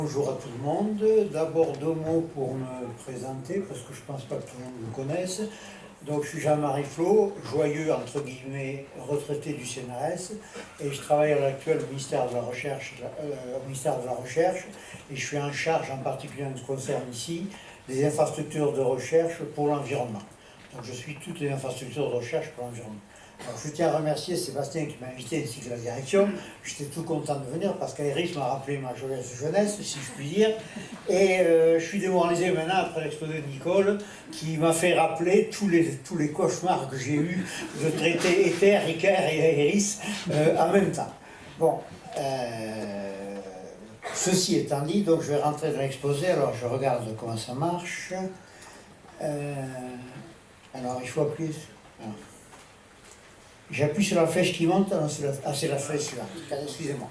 Bonjour à tout le monde. D'abord deux mots pour me présenter, parce que je ne pense pas que tout le monde me connaisse. Donc je suis Jean-Marie Flo, joyeux entre guillemets retraité du CNRS, et je travaille à l'heure actuelle au ministère de la Recherche, et je suis en charge en particulier en ce qui concerne ici des infrastructures de recherche pour l'environnement. Donc je suis toutes les infrastructures de recherche pour l'environnement. Alors, je tiens à remercier Sébastien qui m'a invité ainsi que la direction. J'étais tout content de venir parce qu'Aéris m'a rappelé ma jeunesse, si je puis dire. Et je suis démoralisé maintenant après l'exposé de Nicole qui m'a fait rappeler tous les cauchemars que j'ai eus de traiter Ether, Icar et Aéris en même temps. Bon, ceci étant dit, donc je vais rentrer dans l'exposé. Alors je regarde comment ça marche. Alors il faut appuyer. Alors. J'appuie sur la flèche qui monte, c'est la flèche suivante, excusez-moi.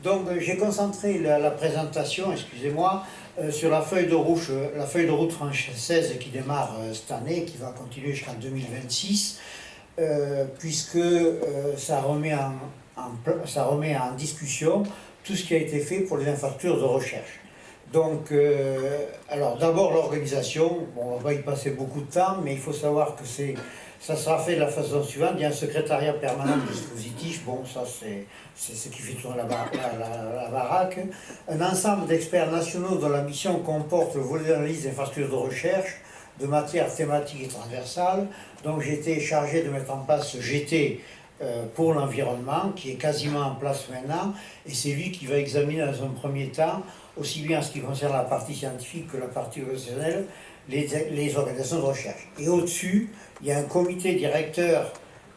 Donc j'ai concentré la présentation, excusez-moi, sur la feuille de route française qui démarre cette année, qui va continuer jusqu'en 2026, puisque ça remet en discussion tout ce qui a été fait pour les infrastructures de recherche. Donc, alors d'abord l'organisation, bon, on va pas y passer beaucoup de temps, mais il faut savoir que ça sera fait de la façon suivante. Il y a un secrétariat permanent du dispositif, bon ça c'est ce qui fait tourner la baraque. Un ensemble d'experts nationaux dont la mission comporte le volet d'analyse des infrastructures de recherche, de matières thématiques et transversales. Donc j'ai été chargé de mettre en place ce GT pour l'environnement, qui est quasiment en place maintenant, et c'est lui qui va examiner dans un premier temps, aussi bien en ce qui concerne la partie scientifique que la partie organisationnelle, les organisations de recherche. Et au-dessus, il y a un comité directeur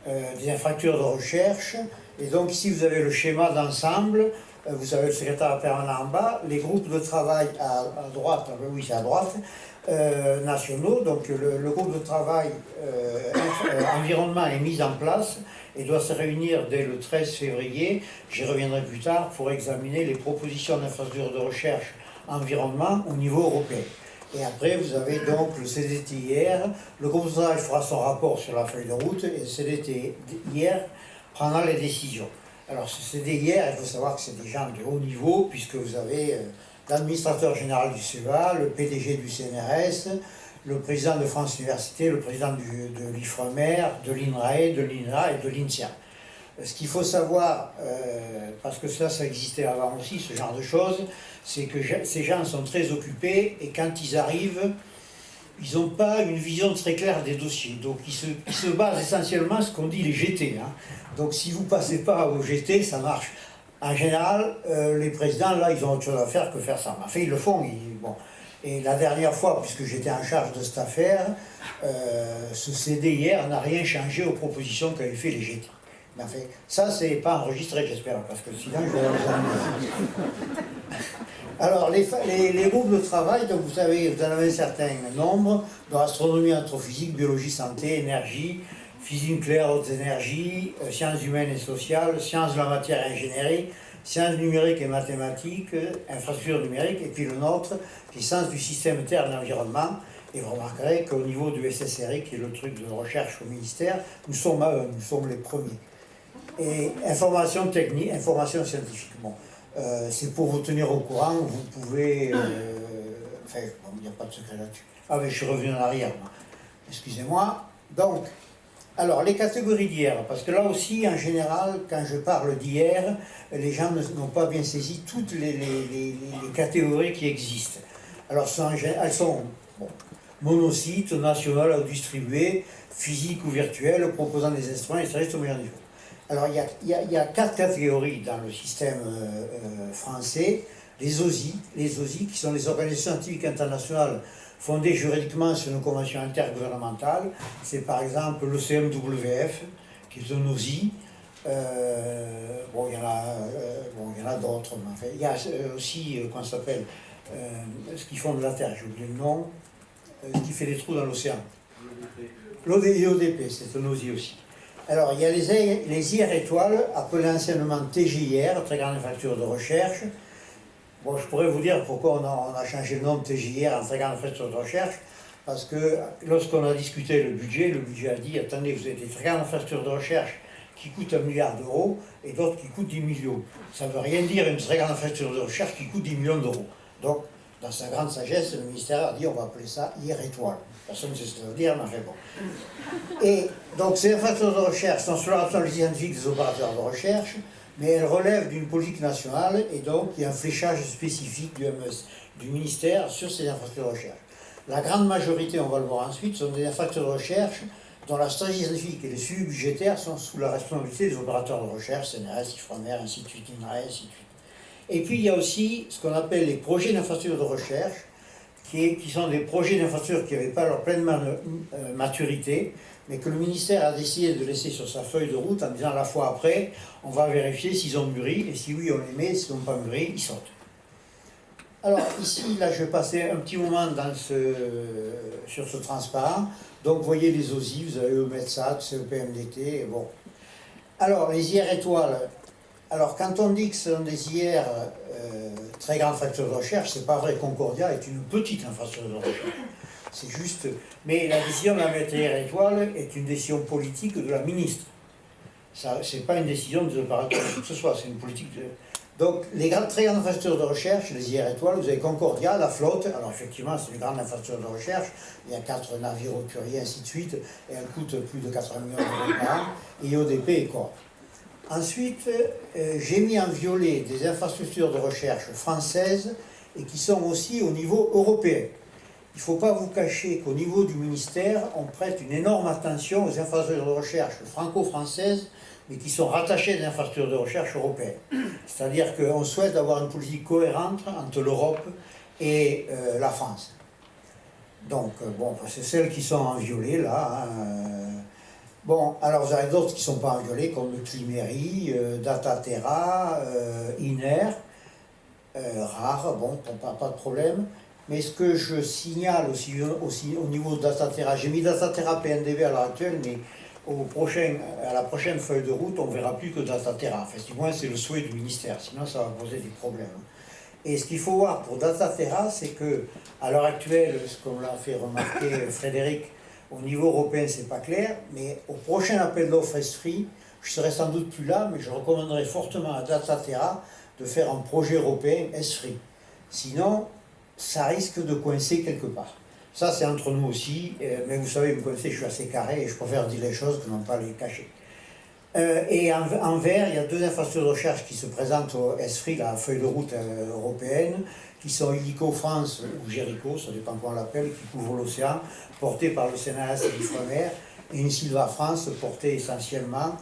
des infrastructures de recherche, et donc ici vous avez le schéma d'ensemble, vous avez le secrétaire permanent en bas, les groupes de travail à droite, oui c'est à droite, nationaux, donc le groupe de travail environnement est mis en place et doit se réunir dès le 13 février, j'y reviendrai plus tard, pour examiner les propositions d'infrastructures de recherche environnement au niveau européen. Et après, vous avez donc le CDTIR, le groupe de travail fera son rapport sur la feuille de route, et le CDTIR prendra les décisions. Alors ce CDIR, il faut savoir que c'est des gens de haut niveau, puisque vous avez l'administrateur général du CEA, le PDG du CNRS, le président de France Université, le président de l'IFREMER, de l'INRAE, de l'INRA et de l'INSERM. Ce qu'il faut savoir, parce que ça existait avant aussi, ce genre de choses, c'est que ces gens sont très occupés et quand ils arrivent, ils n'ont pas une vision très claire des dossiers. Donc ils se basent essentiellement sur ce qu'on dit les GT. Hein. Donc si vous ne passez pas au GT, ça marche. En général, les présidents, là, ils ont autre chose à faire que faire ça. Enfin, ils le font. Bon. Et la dernière fois, puisque j'étais en charge de cette affaire, ce CDIR n'a rien changé aux propositions qu'avaient fait les GT. Mais enfin, ça, c'est pas enregistré, j'espère, parce que sinon, je vais les amener. Alors, les groupes de travail, donc vous savez, vous en avez un certain nombre, dans astronomie, astrophysique, biologie, santé, énergie, physique nucléaire, hautes énergies, sciences humaines et sociales, sciences de la matière et ingénierie, sciences numériques et mathématiques, infrastructures numériques, et puis le nôtre, qui est sciences du système Terre et de l'environnement. Et vous remarquerez qu'au niveau du SSRI, qui est le truc de recherche au ministère, nous sommes les premiers. Et information technique, information scientifique. Bon, c'est pour vous tenir au courant, vous pouvez... enfin, bon, il n'y a pas de secret là-dessus. Ah mais je suis revenu en arrière, excusez-moi. Donc, alors les catégories d'hier, parce que là aussi, en général, quand je parle d'hier, les gens n'ont pas bien saisi toutes les catégories qui existent. Alors, elles sont bon, monocytes, nationales ou distribuées, physiques ou virtuelles, proposant des instruments et services au meilleur niveau. Alors, il y a 4 catégories dans le système français. Les OSI, qui sont les organisations scientifiques internationales fondées juridiquement sur une convention intergouvernementale. C'est par exemple le CMWF, qui est un OSI. Bon, il y en a d'autres. Enfin, il y a aussi, qu'on s'appelle, ce qui font de la Terre, j'ai oublié le nom, ce qui fait des trous dans l'océan. L'ODP, c'est un OSI aussi. Alors, il y a les IR étoiles, appelées anciennement TGIR, Très Grande Infrastructure de Recherche. Bon, je pourrais vous dire pourquoi on a changé le nom de TGIR en Très Grande Infrastructure de Recherche, parce que lorsqu'on a discuté le budget a dit, attendez, vous avez des Très Grandes Infrastructures de Recherche qui coûtent 1 milliard d'euros et d'autres qui coûtent 10 millions. Ça ne veut rien dire une Très Grande Infrastructure de Recherche qui coûte 10 millions d'euros. Donc, dans sa grande sagesse, le ministère a dit on va appeler ça IR étoile. Personne ne sait ce que ça veut dire, mais enfin bon. Et donc, ces infrastructures de recherche sont sur la responsabilité scientifique des opérateurs de recherche, mais elles relèvent d'une politique nationale, et donc il y a un fléchage spécifique du ministère sur ces infrastructures de recherche. La grande majorité, on va le voir ensuite, sont des infrastructures de recherche dont la stratégie scientifique et les suivis budgétaires sont sous la responsabilité des opérateurs de recherche, CNRS, IFREMER, ainsi de suite, INRAE, ainsi de suite. Et puis il y a aussi ce qu'on appelle les projets d'infrastructures de recherche, qui sont des projets d'infrastructures qui n'avaient pas leur pleine maturité, mais que le ministère a décidé de laisser sur sa feuille de route en disant la fois après, on va vérifier s'ils ont mûri, et si oui, on les met, s'ils n'ont pas mûri, ils sortent. Alors ici, là, je vais passer un petit moment sur ce transparent. Donc vous voyez les OSI, vous avez EUMETSAT, CEPMDT, bon. Alors les IR étoiles, alors quand on dit que ce sont des IR très grandes infrastructures de recherche, c'est pas vrai, Concordia est une petite infrastructure de recherche. C'est juste, mais la décision de la mettre IR étoile est une décision politique de la ministre. Ça, c'est pas une décision des opérateurs, que ce soit, c'est une politique de... Donc, les très grandes infrastructures de recherche, les IR étoiles, vous avez Concordia, la flotte, alors effectivement, c'est une grande infrastructure de recherche, il y a 4 navires hauturiers, ainsi de suite, et elle coûte plus de 80 millions d'euros par an, et ODP et Corp. Ensuite, j'ai mis en violet des infrastructures de recherche françaises, et qui sont aussi au niveau européen. Il ne faut pas vous cacher qu'au niveau du ministère, on prête une énorme attention aux infrastructures de recherche franco-françaises, mais qui sont rattachées à des infrastructures de recherche européennes. C'est-à-dire qu'on souhaite avoir une politique cohérente entre l'Europe et la France. Donc, bon, c'est celles qui sont en violet, là. Bon, alors vous avez d'autres qui ne sont pas en violet, comme le Climéry, Dataterra, INER, rare, bon, pas de problème. Mais ce que je signale aussi au niveau de Dataterra, j'ai mis Dataterra PNDB à l'heure actuelle, mais à la prochaine feuille de route, on ne verra plus que Dataterra. Enfin, du moins, c'est le souhait du ministère, sinon ça va poser des problèmes. Et ce qu'il faut voir pour Dataterra, c'est que à l'heure actuelle, ce qu'on l'a fait remarquer Frédéric, au niveau européen, c'est pas clair, mais au prochain appel d'offres ESFRI, je serai sans doute plus là, mais je recommanderais fortement à Dataterra de faire un projet européen ESFRI. Sinon, ça risque de coincer quelque part. Ça, c'est entre nous aussi, mais vous savez, vous me connaissez, je suis assez carré et je préfère dire les choses que non pas les cacher. Et en vert, il y a 2 infrastructures de recherche qui se présentent au ESFRI, la feuille de route européenne, qui sont Illico France ou Jericho, ça dépend comment on l'appelle, qui couvre l'océan, portée par le CNRS et l'IFREMER, et une Silva France portée essentiellement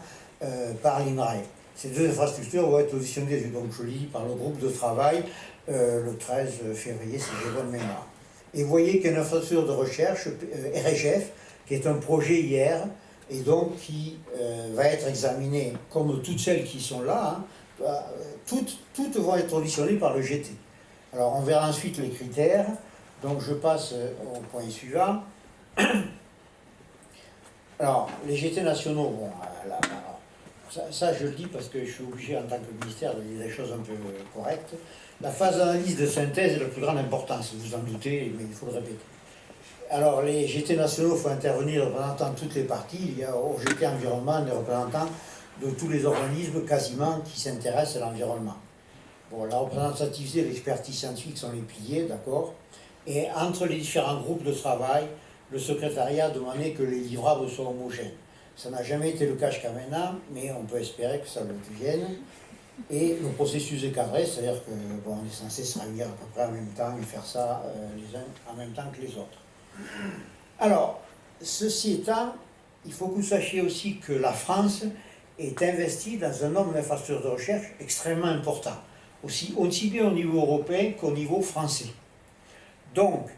par l'INRAE. Ces 2 infrastructures vont être positionnées, donc je lis, par le groupe de travail le 13 février, si j'ai bonne mémoire. Et vous voyez qu'il y a une infrastructure de recherche, RHF, qui est un projet hier, et donc qui va être examiné, comme toutes celles qui sont là, hein, toutes vont être auditionnées par le GT. Alors on verra ensuite les critères, donc je passe au point suivant. Alors, les GT nationaux, bon, ça je le dis parce que je suis obligé en tant que ministère de dire des choses un peu correctes. La phase d'analyse de synthèse est la plus grande importance, vous en doutez, mais il faut le répéter. Alors, les GT nationaux, il faut intervenir représentant toutes les parties. Il y a au GT environnement des représentants de tous les organismes quasiment qui s'intéressent à l'environnement. Bon, la représentativité et l'expertise scientifique sont les piliers, d'accord. Et entre les différents groupes de travail, le secrétariat a demandé que les livrables soient homogènes. Ça n'a jamais été le cas jusqu'à maintenant, mais on peut espérer que ça le devienne. Et le processus est cadré, c'est-à-dire que bon, on est censé se réunir à peu près en même temps et faire ça les uns en même temps que les autres. Alors, ceci étant, il faut que vous sachiez aussi que la France est investie dans un nombre d'infrastructures de recherche extrêmement important, aussi bien au niveau européen qu'au niveau français. Donc,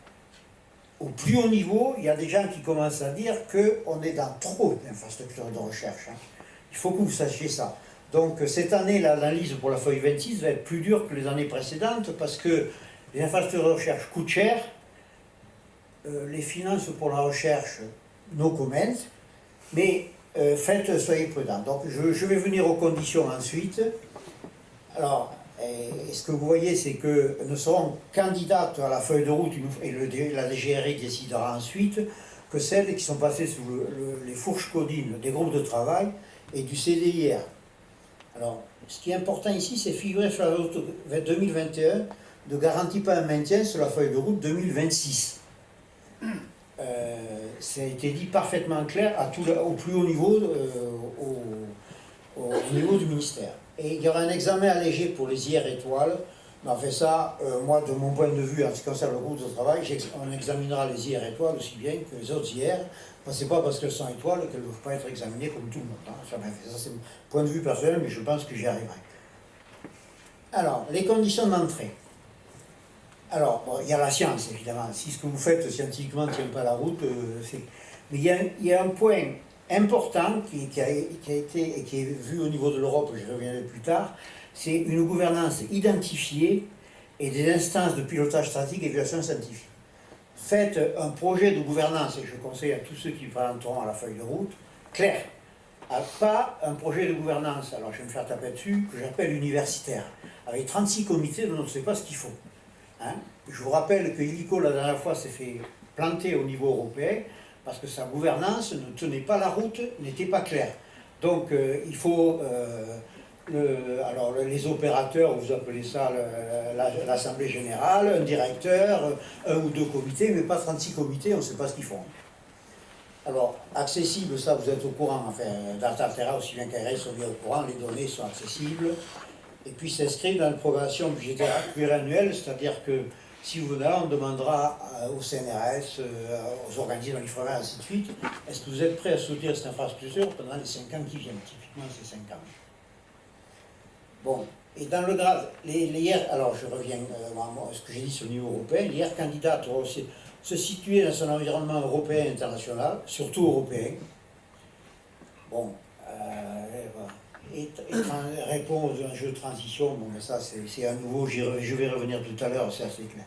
au plus haut niveau, il y a des gens qui commencent à dire qu'on est dans trop d'infrastructures de recherche. Hein. Il faut que vous sachiez ça. Donc cette année, l'analyse pour la feuille 26 va être plus dure que les années précédentes parce que les infrastructures de recherche coûtent cher, les finances pour la recherche, no comment, mais soyez prudents. Donc je vais venir aux conditions ensuite. Alors, et ce que vous voyez, c'est que nous serons candidates à la feuille de route, et la DGRI décidera ensuite, que celles qui sont passées sous les fourches codines des groupes de travail et du CDIR. Alors, ce qui est important ici, c'est figurer sur la route 2021, ne garantit pas un maintien sur la feuille de route 2026. Ça a été dit parfaitement clair au plus haut niveau, au niveau du ministère. Et il y aura un examen allégé pour les IR étoiles. Mais en fait ça, moi de mon point de vue, en ce qui concerne le groupe de travail, on examinera les IR étoiles aussi bien que les autres IR. Ce n'est pas parce qu'elles sont étoiles qu'elles ne doivent pas être examinées comme tout le monde. Hein. Ça c'est mon point de vue personnel, mais je pense que j'y arriverai. Alors, les conditions d'entrée. Alors, bon, il y a la science, évidemment. Si ce que vous faites scientifiquement ne tient pas la route, c'est... Mais il y a un point important qui a été et qui est vu au niveau de l'Europe, je reviendrai plus tard, c'est une gouvernance identifiée et des instances de pilotage stratégique et d'évaluation scientifique. Faites un projet de gouvernance, et je conseille à tous ceux qui présenteront à la feuille de route, clair. Pas un projet de gouvernance, alors je vais me faire taper dessus, que j'appelle universitaire, avec 36 comités dont on ne sait pas ce qu'il faut. Hein? Je vous rappelle que Illico, la dernière fois, s'est fait planter au niveau européen, parce que sa gouvernance ne tenait pas la route, n'était pas claire. Donc il faut... alors les opérateurs, vous appelez ça l'Assemblée Générale, un directeur, un ou deux comités, mais pas 36 comités, on ne sait pas ce qu'ils font. Alors, accessible, ça vous êtes au courant, enfin, Data-Terra aussi bien qu'ARS sont bien au courant, les données sont accessibles, et puis s'inscrivent dans la programmation budgétaire pluriannuelle, c'est-à-dire que si vous venez là, on demandera au CNRS, aux organismes de l'IFREMA, ainsi de suite, est-ce que vous êtes prêts à soutenir cette infrastructure pendant les 5 ans qui viennent? Typiquement, c'est 5 ans. Bon, et dans le grade, alors je reviens à ce que j'ai dit sur le niveau européen, l'IR candidate doit aussi se situer dans son environnement européen et international, surtout européen. Bon, et répond aux enjeux de transition, bon, mais ça c'est à nouveau, je vais revenir tout à l'heure, c'est assez clair.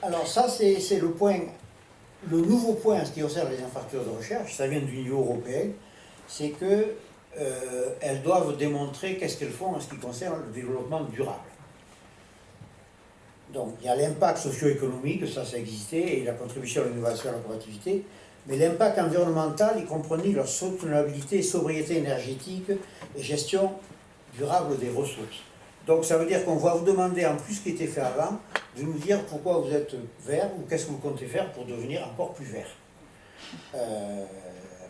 Alors ça c'est le point, le nouveau point en ce qui concerne les infrastructures de recherche, ça vient du niveau européen, c'est que elles doivent démontrer qu'est-ce qu'elles font en ce qui concerne le développement durable. Donc il y a l'impact socio-économique, ça existait, et la contribution à l'innovation et à la productivité, mais l'impact environnemental, y compris leur soutenabilité, sobriété énergétique et gestion durable des ressources. Donc ça veut dire qu'on va vous demander, en plus ce qui était fait avant, de nous dire pourquoi vous êtes vert ou qu'est-ce que vous comptez faire pour devenir encore plus vert.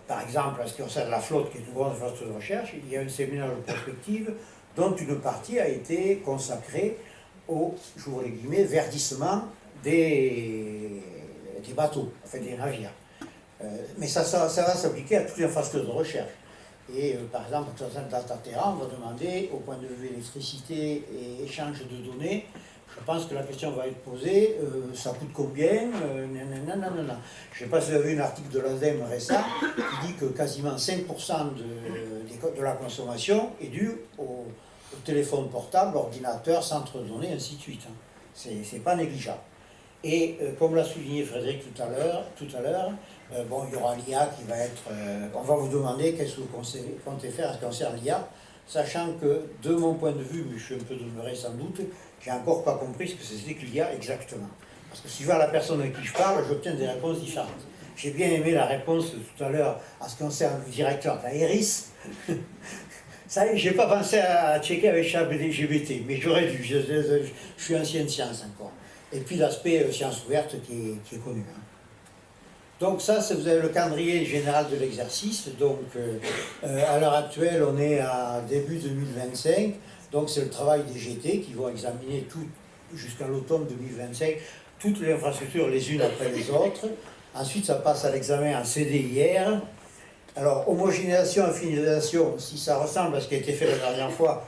Par exemple, en ce qui concerne la flotte, qui est une grande infrastructure de recherche, il y a un séminaire de prospective dont une partie a été consacrée au, j'ouvre les guillemets, verdissement des bateaux, enfin des navires. Mais ça va s'appliquer à toutes les infrastructures de recherche. Et par exemple, dans un Data-Terra, on va demander, au point de vue électricité et échange de données, je pense que la question va être posée, ça coûte combien nanana. Je ne sais pas si vous avez vu un article de l'ADEME récent qui dit que quasiment 5% de la consommation est due au téléphone portable, ordinateur, centre de données, ainsi de suite. Hein. C'est pas négligeable. Et comme l'a souligné Frédéric tout à l'heure, bon, il y aura l'IA qui va être... on va vous demander qu'est-ce que vous comptez faire en ce qui concerne l'IA, sachant que, de mon point de vue, mais je suis un peu demeuré sans doute, j'ai encore pas compris ce que c'était que l'IA exactement. Parce que suivant la personne avec qui je parle, j'obtiens des réponses différentes. J'ai bien aimé la réponse tout à l'heure en ce qui concerne le directeur de la ERIS. Ça, je n'ai pas pensé à checker avec ChatGPT, mais j'aurais dû, je suis ancien de science encore. Et puis l'aspect science ouverte qui est connu. Hein. Donc ça, vous avez le calendrier général de l'exercice. Donc à l'heure actuelle, on est à début 2025. Donc c'est le travail des GT qui vont examiner tout jusqu'à l'automne 2025, toutes les infrastructures les unes après les autres. Ensuite, ça passe à l'examen en CDIR. Alors, homogénéisation, affinalisation, si ça ressemble à ce qui a été fait la dernière fois,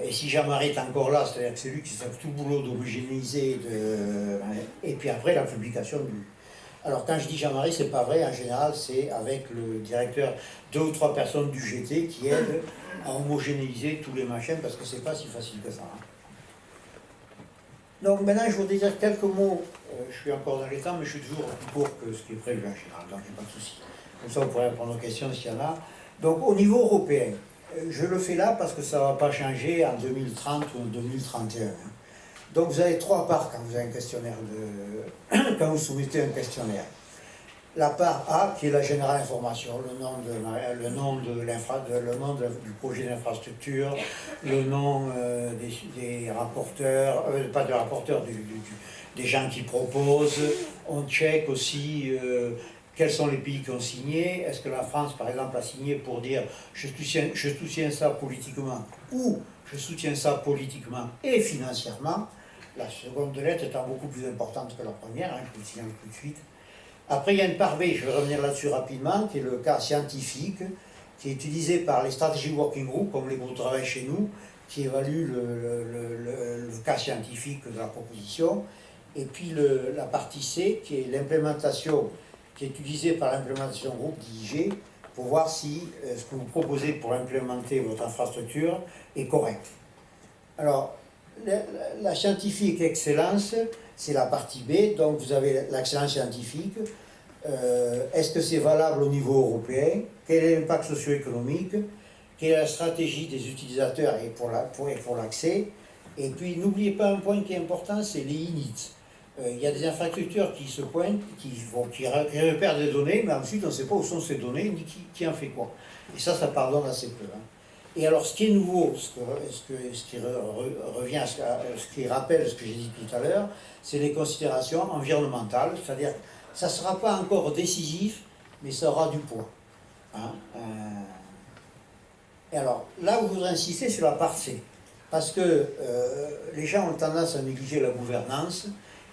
et si Jean-Marie est encore là, c'est-à-dire que c'est lui qui fait tout le boulot d'homogénéiser, et puis après la publication du... Alors quand je dis Jean-Marie, c'est pas vrai, en général c'est avec le directeur, 2 ou 3 personnes du GT qui aident à homogénéiser tous les machins, parce que c'est pas si facile que ça. Hein. Donc maintenant je voudrais dire quelques mots, je suis encore dans les temps, mais je suis toujours plus court que ce qui est prévu en général, donc il n'y a pas de souci. Comme ça, on pourrait répondre aux questions s'il y en a. Donc, au niveau européen, je le fais là parce que ça ne va pas changer en 2030 ou en 2031. Donc, vous avez 3 parts quand vous avez un questionnaire quand vous soumettez un questionnaire. la part A qui est la générale information, le nom du projet d'infrastructure, le nom des rapporteurs, pas des rapporteurs, des gens qui proposent. On check aussi quels sont les pays qui ont signé. Est-ce que la France, par exemple, a signé pour dire je soutiens ça politiquement ou je soutiens ça politiquement et financièrement. La seconde lettre étant beaucoup plus importante que la première, je vous le signale tout de suite. Après, il y a une part B, je vais revenir là-dessus rapidement, qui est le cas scientifique, qui est utilisé par les strategy working group, comme les groupes de travail chez nous, qui évaluent le cas scientifique de la proposition. Et puis la partie C, qui est l'implémentation, qui est utilisée par l'implémentation groupe d'IG, pour voir si ce que vous proposez pour implémenter votre infrastructure est correct. Alors, la scientifique excellence, c'est la partie B, donc vous avez l'excellence scientifique. Est-ce que c'est valable au niveau européen? Quel est l'impact socio-économique? Quelle est la stratégie des utilisateurs et pour l'accès? Et puis n'oubliez pas un point qui est important, c'est les inits. Il y a des infrastructures qui se pointent, qui repèrent des données, mais ensuite on ne sait pas où sont ces données, ni qui en fait quoi. Et ça pardonne assez peu. Et alors, ce qui est nouveau, ce qui revient à ce qui rappelle ce que j'ai dit tout à l'heure, c'est les considérations environnementales, c'est-à-dire ça ne sera pas encore décisif, mais ça aura du poids. Et alors, là, je voudrais insister sur la part C, parce que les gens ont tendance à négliger la gouvernance,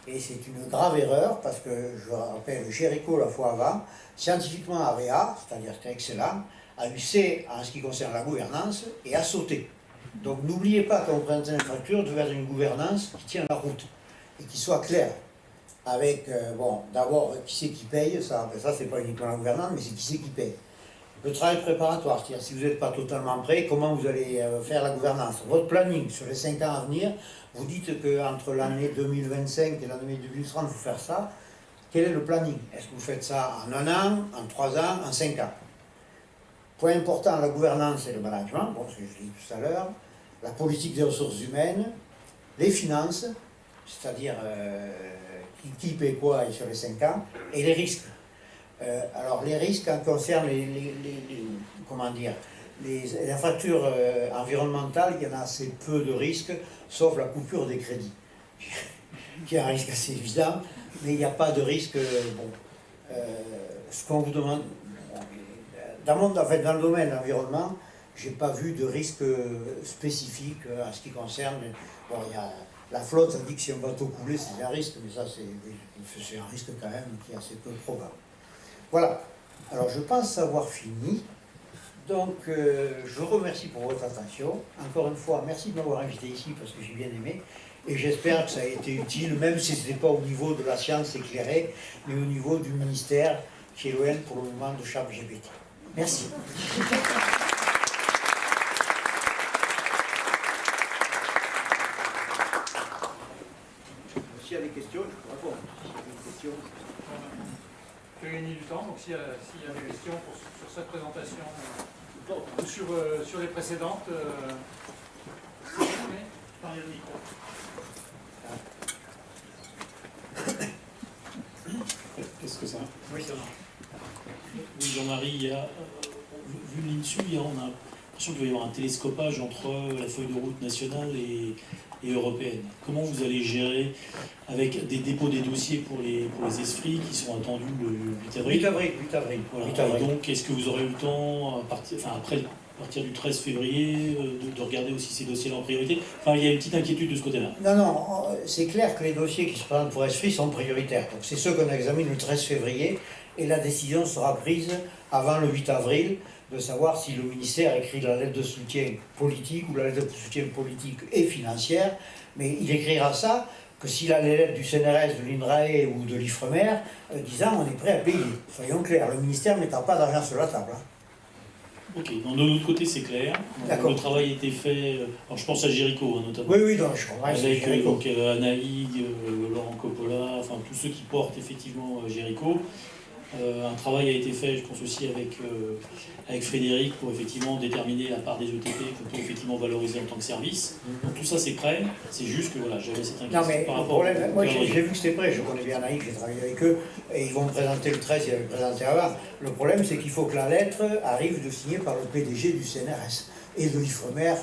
et c'est une grave erreur, parce que, je rappelle, Jericho, la fois avant, scientifiquement avait A, c'est-à-dire c'était excellent, a eu C en ce qui concerne la gouvernance et a sauté. Donc n'oubliez pas quand vous présentez une infrastructure de faire une gouvernance qui tient la route et qui soit claire. Avec, d'abord, qui c'est qui paye, ça c'est pas uniquement la gouvernance, mais c'est qui c'est qui paye. Le travail préparatoire, c'est-à-dire si vous n'êtes pas totalement prêt, comment vous allez faire la gouvernance. Votre planning sur les 5 ans à venir, vous dites qu'entre l'année 2025 et l'année 2030, vous faites ça. Quel est le planning? Est-ce que vous faites ça en 1 an, en 3 ans, en 5 ans? Point important, la gouvernance et le management, ce que je dis tout à l'heure, la politique des ressources humaines, les finances, c'est-à-dire qui paie quoi sur les 5 ans, et les risques. Alors les risques en concernent les infrastructures environnementales, il y en a assez peu de risques, sauf la coupure des crédits, qui est un risque assez évident, mais il n'y a pas de risque. Ce qu'on vous demande, dans le domaine de l'environnement, je n'ai pas vu de risque spécifique en ce qui concerne. La flotte, ça dit que si un bateau coulait, c'est un risque, mais ça, c'est un risque quand même qui est assez peu probable. Voilà. Alors, je pense avoir fini. Donc, je vous remercie pour votre attention. Encore une fois, merci de m'avoir invité ici parce que j'ai bien aimé. Et j'espère que ça a été utile, même si ce n'était pas au niveau de la science éclairée, mais au niveau du ministère qui est loin pour le moment de ChatGPT. Merci. S'il y a des questions, je peux répondre. S'il y a des questions. Je vais gagner du temps, donc s'il y a des questions sur cette présentation ou sur les précédentes, parlez le micro. Est-ce que ça va? Oui, ça va. Oui, Jean-Marie, vu l'INSU, on a l'impression qu'il va y avoir un télescopage entre la feuille de route nationale et européenne. Comment vous allez gérer avec des dépôts des dossiers pour les ESFRI qui sont attendus le 8 avril 8 avril. Voilà. 8 avril. Et donc, est-ce que vous aurez eu le temps, après, à partir du 13 février, de regarder aussi ces dossiers-là en priorité? Enfin, il y a une petite inquiétude de ce côté-là. Non, c'est clair que les dossiers qui se présentent pour ESFRI sont prioritaires. Donc c'est ceux qu'on examine le 13 février et la décision sera prise avant le 8 avril de savoir si le ministère écrit la lettre de soutien politique ou la lettre de soutien politique et financière, mais il écrira ça que s'il a les lettres du CNRS, de l'INRAE ou de l'IFREMER disant on est prêt à payer. Soyons clairs, le ministère ne mettra pas d'argent sur la table. Ok, donc de l'autre côté c'est clair. Le travail a été fait, alors je pense à Jericho notamment. Oui, donc je comprends. Avec Anaïg, Laurent Coppola, enfin tous ceux qui portent effectivement Jericho. Un travail a été fait, je pense aussi avec Frédéric, pour effectivement déterminer la part des ETP qu'on peut effectivement valoriser en tant que service. Donc tout ça c'est prêt, c'est juste que voilà, j'avais cette inquiétude Non mais par le rapport problème, moi j'ai calendrier. vu que c'était prêt, je connais bien Naïf, j'ai travaillé avec eux, et ils vont me présenter le 13, ils avaient présenté avant. Le problème c'est qu'il faut que la lettre arrive de signer par le PDG du CNRS et de l'IFREMER.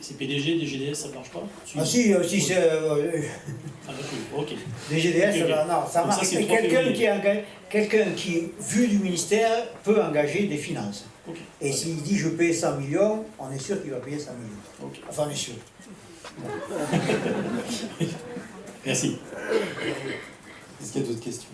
C'est PDG, DGDS, ça ne marche pas? Ah si, si c'est... Ah d'accord, ok. des GDS, Ok, ok. non, ça Donc marche. ça, c'est Mais le 3 février. quelqu'un qui, vu du ministère, peut engager des finances. Ok. Et s'il dit je paye 100 millions, on est sûr qu'il va payer 100 millions. Ok. Enfin, on est sûr. Merci. Est-ce qu'il y a d'autres questions?